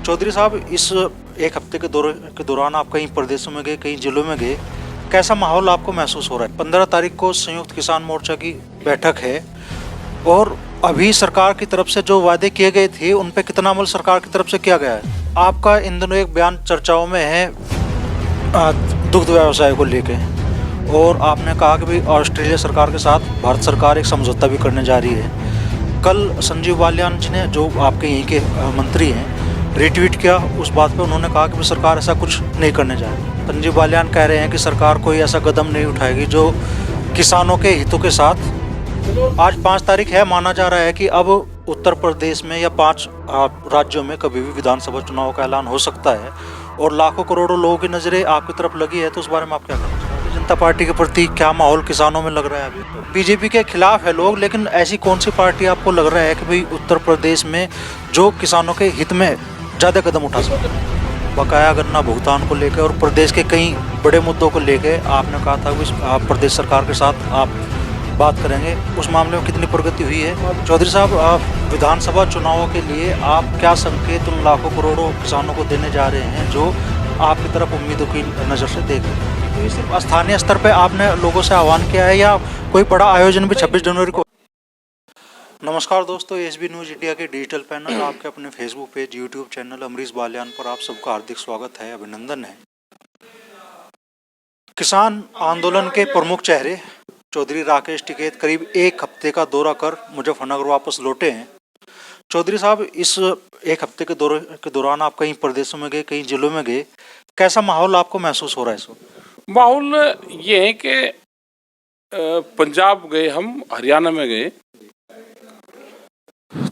चौधरी साहब, इस एक हफ्ते के दौरान आप कई प्रदेशों में गए, कई जिलों में गए। कैसा माहौल आपको महसूस हो रहा है? 15 तारीख को संयुक्त किसान मोर्चा की बैठक है और अभी सरकार की तरफ से जो वादे किए गए थे उन पे कितना अमल सरकार की तरफ से किया गया है? आपका इन दिनों एक बयान चर्चाओं में है दुग्ध व्यवसाय को लेके, और आपने कहा कि भाई ऑस्ट्रेलिया सरकार के साथ भारत सरकार एक समझौता भी करने जा रही है। कल संजीव बालियान जी ने, जो आपके यहीं के मंत्री हैं, रिट्वीट किया उस बात पे। उन्होंने कहा कि सरकार ऐसा कुछ नहीं करने जा रही। संजीव बालियान कह रहे हैं कि सरकार कोई ऐसा कदम नहीं उठाएगी जो किसानों के हितों के साथ। आज 5 तारीख है, माना जा रहा है कि अब उत्तर प्रदेश में या 5 राज्यों में कभी भी विधानसभा चुनाव का ऐलान हो सकता है और लाखों करोड़ों लोगों की नज़रें आपकी तरफ लगी है। तो उस बारे में आप क्या कहना चाहते हैं? जनता पार्टी के प्रति क्या माहौल किसानों में लग रहा है? अभी बीजेपी के खिलाफ है लोग, लेकिन ऐसी कौन सी पार्टी आपको लग रहा है कि भाई उत्तर प्रदेश में जो किसानों के हित में ज़्यादा कदम उठा सकते हैं? बकाया गन्ना भुगतान को लेकर और प्रदेश के कई बड़े मुद्दों को लेकर आपने कहा था कि आप प्रदेश सरकार के साथ आप बात करेंगे। उस मामले में कितनी प्रगति हुई है? चौधरी साहब, आप विधानसभा चुनावों के लिए आप क्या संकेत उन लाखों करोड़ों किसानों को देने जा रहे हैं जो आपकी तरफ उम्मीदों की नज़र से देख रहे हैं? तो ये सिर्फ स्थानीय स्तर पर आपने लोगों से आह्वान किया है या कोई बड़ा आयोजन भी 26 जनवरी को? नमस्कार दोस्तों, एसबी न्यूज़ इंडिया के डिजिटल पैनल, आपके अपने Facebook page, YouTube channel Amrish Baliyan पर आप सबका हार्दिक स्वागत है, अभिनंदन है। किसान आंदोलन के प्रमुख चेहरे चौधरी राकेश टिकैत करीब एक हफ्ते का दौरा कर मुजफ्फरनगर वापस लौटे हैं। चौधरी साहब, इस एक हफ्ते के दौरान आप कई प्रदेशों में गए, कई जिलों में गए। कैसा माहौल आपको महसूस हो रहा है इस वक्त? माहौल ये है कि पंजाब गए, हम हरियाणा में गए,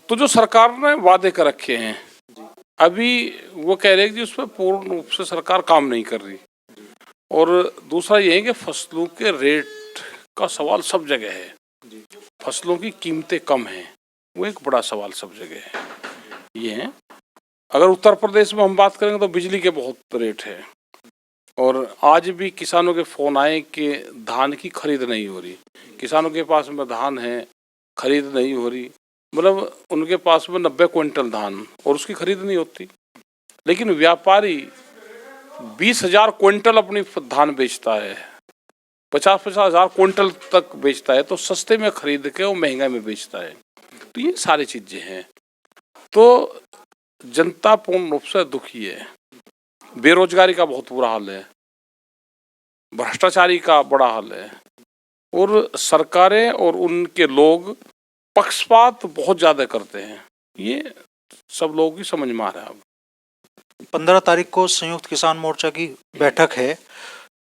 तो जो सरकार ने वादे कर रखे हैं अभी वो कह रहे हैं कि उस पर पूर्ण रूप से सरकार काम नहीं कर रही। और दूसरा ये है कि फसलों के रेट का सवाल सब जगह है, फसलों की कीमतें कम हैं, वो एक बड़ा सवाल सब जगह है। ये है, अगर उत्तर प्रदेश में हम बात करेंगे तो बिजली के बहुत रेट है, और आज भी किसानों के फ़ोन आए कि धान की खरीद नहीं हो रही। किसानों के पास में धान है, खरीद नहीं हो रही, मतलब उनके पास में 90 क्विंटल धान और उसकी खरीद नहीं होती। लेकिन व्यापारी 20,000 क्विंटल अपनी धान बेचता है, 50-50 हज़ार क्विंटल तक बेचता है, तो सस्ते में खरीद के वो महंगा में बेचता है। तो ये सारी चीज़ें हैं, तो जनता पूर्ण रूप से दुखी है। बेरोजगारी का बहुत बुरा हाल है, भ्रष्टाचारी का बड़ा हाल है, और सरकारें और उनके लोग पक्षपात बहुत ज़्यादा करते हैं। ये सब लोगों की समझ में आ रहा है। अब 15 तारीख को संयुक्त किसान मोर्चा की बैठक है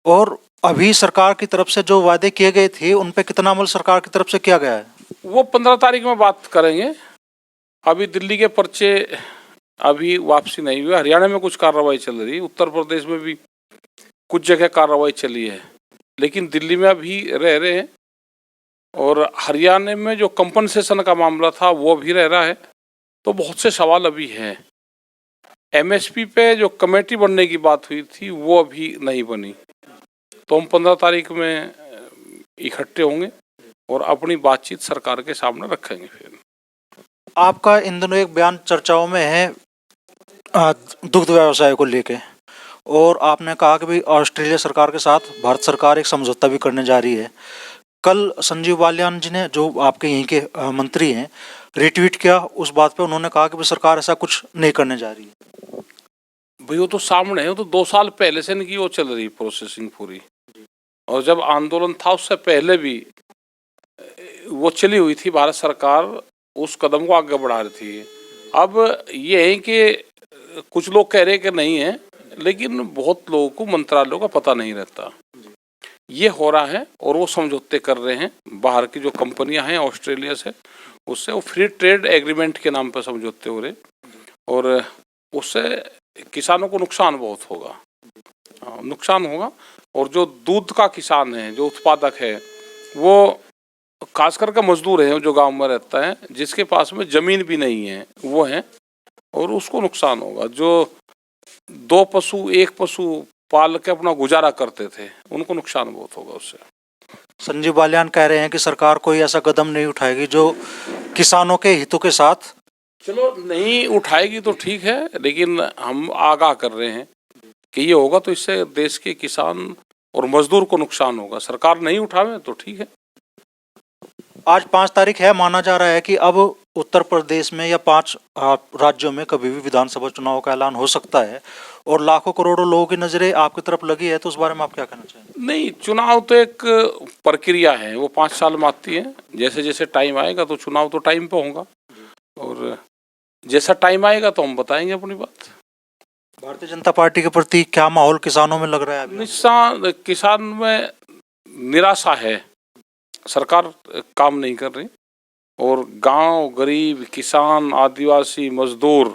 और अभी सरकार की तरफ से जो वादे किए गए थे उन पे कितना अमल सरकार की तरफ से किया गया है? वो 15 तारीख में बात करेंगे। अभी दिल्ली के पर्चे अभी वापसी नहीं हुए, हरियाणा में कुछ कार्रवाई चल रही, उत्तर प्रदेश में भी कुछ जगह कार्रवाई चली है, लेकिन दिल्ली में अभी रह रहे हैं। और हरियाणा में जो कंपनसेशन का मामला था वो भी रह रहा है। तो बहुत से सवाल अभी हैं। एमएसपी पे जो कमेटी बनने की बात हुई थी वो अभी नहीं बनी। तो हम 15 तारीख में इकट्ठे होंगे और अपनी बातचीत सरकार के सामने रखेंगे। फिर आपका इन दिनों एक बयान चर्चाओं में है दुग्ध व्यवसाय को लेके, और आपने कहा कि भाई ऑस्ट्रेलिया सरकार के साथ भारत सरकार एक समझौता भी करने जा रही है। कल संजीव बालियान जी ने, जो आपके यहीं के मंत्री हैं, रिट्वीट किया उस बात पे। उन्होंने कहा कि सरकार ऐसा कुछ नहीं करने जा रही है। भाई वो तो सामने है, वो तो 2 साल पहले से इनकी वो चल रही प्रोसेसिंग पूरी, और जब आंदोलन था उससे पहले भी वो चली हुई थी। भारत सरकार उस कदम को आगे बढ़ा रही थी। अब ये है कि कुछ लोग कह रहे कि नहीं है, लेकिन बहुत लोगों को मंत्रालयों का पता नहीं रहता। ये हो रहा है और वो समझौते कर रहे हैं। बाहर की जो कंपनियां हैं ऑस्ट्रेलिया से, उससे वो फ्री ट्रेड एग्रीमेंट के नाम पर समझौते हो रहे, और उससे किसानों को नुकसान बहुत होगा, नुकसान होगा। और जो दूध का किसान है, जो उत्पादक है, वो खास करके मजदूर है जो गांव में रहता है, जिसके पास में ज़मीन भी नहीं है, वो है, और उसको नुकसान होगा। जो 2 पशु 1 पशु पाल के अपना गुजारा करते थे, उनको नुकसान बहुत होगा उससे। संजीव बालियान कह रहे हैं कि सरकार कोई ऐसा कदम नहीं उठाएगी जो किसानों के हितों के साथ चलो नहीं उठाएगी तो ठीक है, लेकिन हम आगाह कर रहे हैं कि ये होगा तो इससे देश के किसान और मजदूर को नुकसान होगा। सरकार नहीं उठावे तो ठीक है। आज 5 तारीख है, माना जा रहा है कि अब उत्तर प्रदेश में या 5 राज्यों में कभी भी विधानसभा चुनाव का ऐलान हो सकता है और लाखों करोड़ों लोगों की नजरें आपकी तरफ लगी है, तो उस बारे में आप क्या कहना चाहेंगे? नहीं, चुनाव तो एक प्रक्रिया है, वो 5 साल में आती है। जैसे जैसे टाइम आएगा तो चुनाव तो टाइम पे होगा, और जैसा टाइम आएगा तो हम बताएंगे अपनी बात। भारतीय जनता पार्टी के प्रति क्या माहौल किसानों में लग रहा है अभी? निस्सान किसान में निराशा है, सरकार काम नहीं कर रही, और गांव, गरीब, किसान, आदिवासी, मजदूर,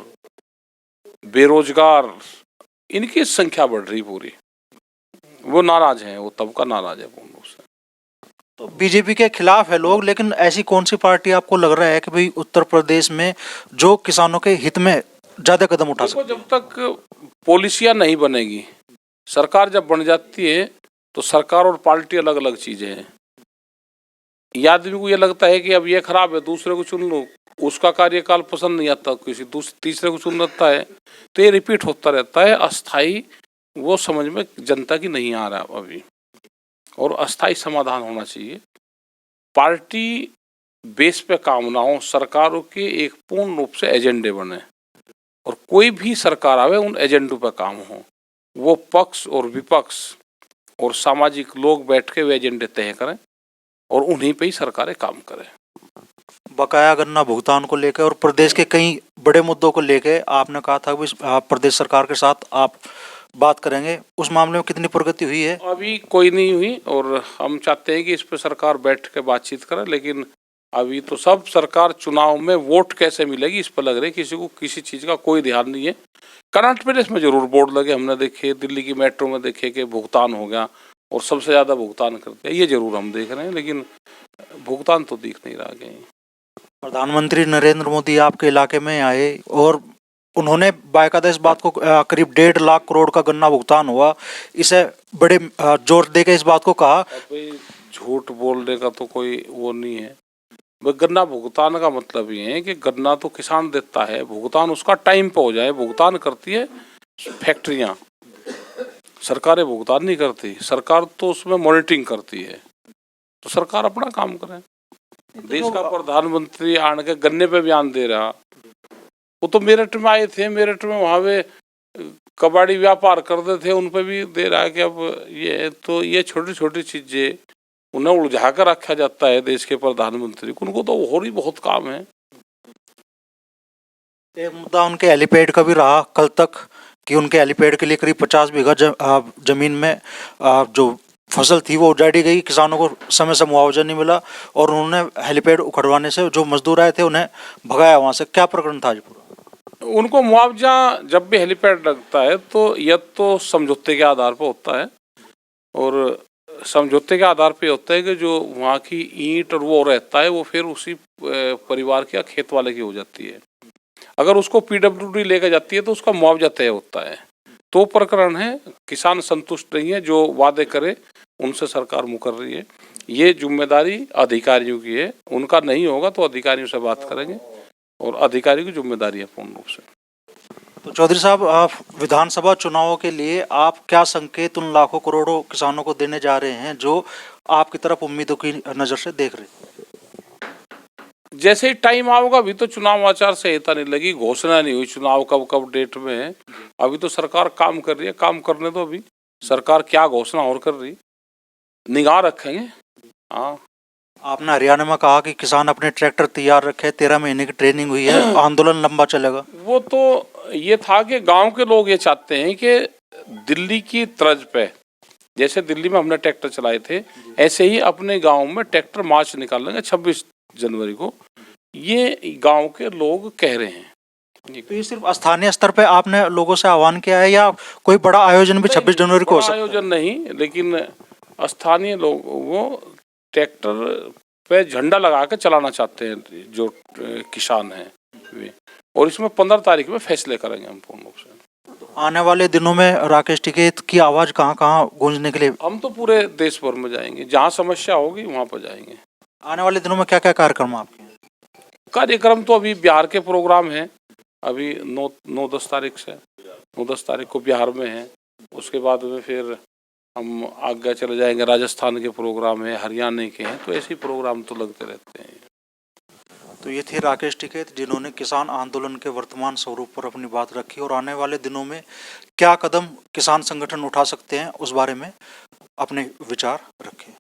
बेरोजगार, इनकी संख्या बढ़ रही पूरी। वो नाराज हैं, वो तबका नाराज है पूर्ण रूप से। तो बीजेपी के खिलाफ है लोग, लेकिन ऐसी कौन सी पार्टी आपको लग रहा है कि भाई उत्तर प्रदेश में जो किसानों के हित में ज्यादा कदम उठा देखो, सकते? जब तक पॉलिसियां नहीं बनेगी, सरकार जब बन जाती है तो सरकार और पार्टी अलग अलग चीजें हैं। ये आदमी को ये लगता है कि अब ये खराब है, दूसरे को चुन लो, उसका कार्यकाल पसंद नहीं आता, किसी तीसरे को चुन लेता है, तो ये रिपीट होता रहता है। अस्थाई वो समझ में जनता की नहीं आ रहा अभी, और अस्थाई समाधान होना चाहिए। पार्टी बेस पे काम ना हो, सरकारों के एक पूर्ण रूप से एजेंडे बने, और कोई भी सरकार आवे उन एजेंडों पे काम हो। वो पक्ष और विपक्ष और सामाजिक लोग बैठ के वे एजेंडे तय करें, और उन्हीं पे ही सरकारें काम करें। बकाया गन्ना भुगतान को लेकर और प्रदेश के कई बड़े मुद्दों को लेकर आपने कहा था कि प्रदेश सरकार के साथ आप बात करेंगे, उस मामले में कितनी प्रगति हुई है? अभी कोई नहीं हुई, और हम चाहते हैं कि इस पे सरकार बैठ के बातचीत करे, लेकिन अभी तो सब सरकार चुनाव में वोट कैसे मिलेगी इस पर लग रही है। किसी को किसी चीज़ का कोई ध्यान नहीं है। कर्नाटक प्रदेश में जरूर बोर्ड लगे, हमने देखे, दिल्ली की मेट्रो में देखे कि भुगतान हो गया और सबसे ज़्यादा भुगतान करते हैं, ये जरूर हम देख रहे हैं, लेकिन भुगतान तो दिख नहीं रहा कहीं। प्रधानमंत्री नरेंद्र मोदी आपके इलाके में आए और उन्होंने बाकायदा इस बात को करीब 1.5 लाख करोड़ का गन्ना भुगतान हुआ, इसे बड़े जोर देकर इस बात को कहा। भाई, झूठ बोलने का तो कोई वो नहीं है। गन्ना भुगतान का मतलब ये है कि गन्ना तो किसान देता है, भुगतान उसका टाइम पे हो जाए। भुगतान करती है फैक्ट्रियां, सरकारें भुगतान नहीं करती। सरकार तो उसमें मॉनिटरिंग करती है, तो सरकार अपना काम करे। देश का प्रधानमंत्री आने के गन्ने पे बयान दे रहा, वो तो मेरठ में आए थे, मेरठ में वहां पे कबाड़ी व्यापार करते थे, उन पे भी दे रहा है कि अब ये तो ये छोटी छोटी चीजें उन्हें उलझा कर रखा जाता है देश के प्रधानमंत्री को, उनको तो और ही बहुत काम है। एक मुद्दा उनके हेलीपैड का भी रहा कल तक कि उनके हेलीपैड के लिए करीब 50 बीघा जमीन में जो फसल थी वो उजाड़ी गई, किसानों को समय से मुआवजा नहीं मिला और उन्होंने हेलीपैड उखड़वाने से जो मजदूर आए थे उन्हें भगाया वहां से। क्या प्रकरण था आज पूरा? उनको मुआवजा जब भी हेलीपैड लगता है तो यह तो समझौते के आधार पर होता है, और समझौते के आधार पे होता है कि जो वहाँ की ईंट और वो रहता है वो फिर उसी परिवार के या खेत वाले की हो जाती है। अगर उसको पीडब्ल्यूडी लेकर जाती है तो उसका मुआवजा तय होता है। तो प्रकरण है, किसान संतुष्ट नहीं है, जो वादे करे उनसे सरकार मुकर रही है। ये जिम्मेदारी अधिकारियों की है, उनका नहीं होगा तो अधिकारियों से बात करेंगे, और अधिकारी की जिम्मेदारी है पूर्ण रूप से। तो चौधरी साहब, आप विधानसभा चुनावों के लिए आप क्या संकेत उन लाखों करोड़ों किसानों को देने जा रहे हैं जो आपकी तरफ उम्मीदों की नजर से देख रहे हैं? जैसे ही टाइम आएगा, अभी तो चुनाव आचार संहिता नहीं लगी, घोषणा नहीं हुई चुनाव कब कब डेट में है। अभी तो सरकार काम कर रही है, काम करने दो। अभी सरकार क्या घोषणा और कर रही, निगाह रखेंगे। हाँ, आपने हरियाणा में कहा कि किसान अपने ट्रैक्टर तैयार रखे, 13 महीने की ट्रेनिंग हुई है, आंदोलन लंबा चलेगा। वो तो ये था कि गांव के लोग ये चाहते हैं कि दिल्ली की तर्ज पे, जैसे दिल्ली में हमने ट्रैक्टर चलाए थे, ऐसे ही अपने गांव में ट्रैक्टर मार्च निकालेंगे 26 जनवरी को, ये गांव के लोग कह रहे हैं। तो ये सिर्फ स्थानीय स्तर पे आपने लोगों से आह्वान किया है या कोई बड़ा आयोजन भी 26 जनवरी को हो सकता है? आयोजन नहीं, लेकिन स्थानीय लोग वो ट्रैक्टर पे झंडा लगा के चलाना चाहते हैं जो किसान हैं वे, और इसमें 15 तारीख में फैसले करेंगे हम पूर्ण रूप से। आने वाले दिनों में राकेश टिकैत की आवाज कहाँ कहाँ गूंजने के लिए? हम तो पूरे देश भर में जाएंगे, जहाँ समस्या होगी वहाँ पर जाएंगे। आने वाले दिनों में क्या क्या कार्यक्रम आपके? कार्यक्रम तो अभी बिहार के प्रोग्राम हैं, अभी 9-10 तारीख से 9-10 तारीख को बिहार में है। उसके बाद में फिर हम आगे चले जाएंगे, राजस्थान के प्रोग्राम है, हरियाणा के हैं, तो ऐसे प्रोग्राम तो लगते रहते हैं। तो ये थे राकेश टिकैत, जिन्होंने किसान आंदोलन के वर्तमान स्वरूप पर अपनी बात रखी और आने वाले दिनों में क्या कदम किसान संगठन उठा सकते हैं उस बारे में अपने विचार रखे।